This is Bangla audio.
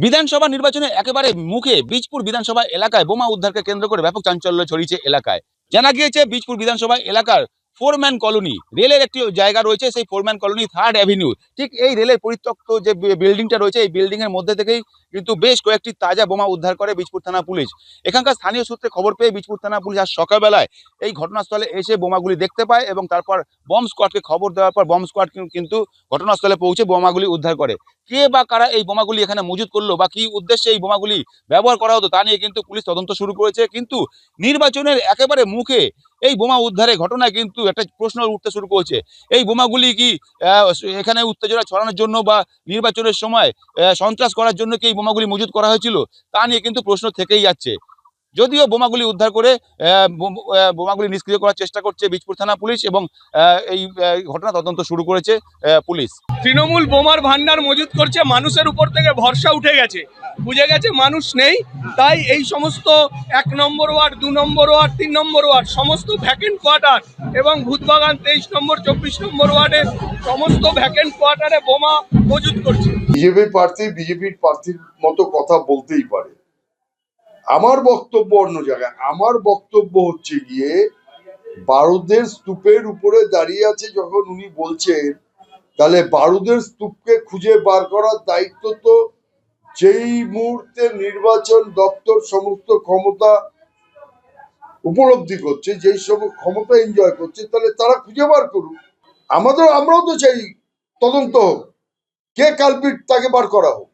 বিধানসভা নির্বাচনে একেবারে মুখে বীজপুর বিধানসভা এলাকায় বোমা উদ্ধারকে কেন্দ্র করে ব্যাপক চাঞ্চল্য ছড়িয়েছে এলাকায়। জানা গিয়েছে বীজপুর বিধানসভা এলাকার ফোরম্যান কলোনি রেলের একটি জায়গা রয়েছে, সেই ফোরম্যান কলোনি 3rd অ্যাভিনিউ, ঠিক এই রেলের পরিত্যক্ত যে বিল্ডিংটা রয়েছে, এই বিল্ডিং এর মধ্যে থেকেই কিন্তু বেশ কয়েকটি তাজা বোমা উদ্ধার করে বীজপুর থানা পুলিশ। এখানকার স্থানীয় সূত্রে খবর পেয়ে বীজপুর থানা পুলিশ আজ সকালবেলায় এই ঘটনাস্থলে এসে বোমাগুলি দেখতে পায় এবং তারপর বম্ব স্কোয়াডকে খবর দেওয়ার পর বম্ব স্কোয়াড কিন্তু ঘটনাস্থলে পৌঁছে বোমাগুলি উদ্ধার করে। কে বা কারা এই বোমাগুলি এখানে মজুত করলো বা কি উদ্দেশ্যে এই বোমাগুলি ব্যবহার করা হতো তা নিয়ে কিন্তু পুলিশ তদন্ত শুরু করেছে। কিন্তু নির্বাচনের একেবারে মুখে এই বোমা উদ্ধারের ঘটনায় কিন্তু একটা প্রশ্ন উঠতে শুরু করেছে। এই বোমাগুলি কি আহ, এখানে উত্তেজনা ছড়ানোর জন্য বা নির্বাচনের সময় সন্ত্রাস করার জন্য কি এই বোমাগুলি মজুত করা হয়েছিল, তা নিয়ে কিন্তু প্রশ্ন থেকেই যাচ্ছে। যদিও বোমাগুলি উদ্ধার করে বোমাগুলি নিষ্ক্রিয় করার চেষ্টা করছে বীজপুর থানা পুলিশ এবং এই ঘটনা তদন্ত শুরু করেছে পুলিশ। তৃণমূল বোমার ভান্ডার মজুত করছে, মানুষের উপর থেকে ভরসা উঠে গেছে, বুঝে গেছে মানুষ নেই, তাই এই সমস্ত 1 নম্বর ওয়ার্ড, 2 নম্বর ওয়ার্ড, 3 নম্বর ওয়ার্ড সমস্ত ভ্যাকেন্ট কোয়ার্টার এবং ভূতবাগান 23 নম্বর 24 নম্বর ওয়ার্ডে সমস্ত ভ্যাকেন্ট কোয়ার্টারে বোমা মজুত করছে। বিজেপির প্রার্থীর মতো কথা বলতেই পারে। আমার বক্তব্য অন্য জায়গায়। আমার বক্তব্য হচ্ছে গিয়ে বারুদের স্তূপের উপরে দাঁড়িয়ে আছে যখন উনি বলছেন, তাহলে বারুদের স্তূপকে খুঁজে বার করার দায়িত্ব তো যেই মুহূর্তে নির্বাচন দপ্তর সমস্ত ক্ষমতা উপলব্ধি করছে, যেই সমস্ত ক্ষমতা এনজয় করছে, তাহলে তারা খুঁজে বার করুক। আমরাও তো চাই তদন্ত হোক, কে কালপিট তাকে বার করা হোক।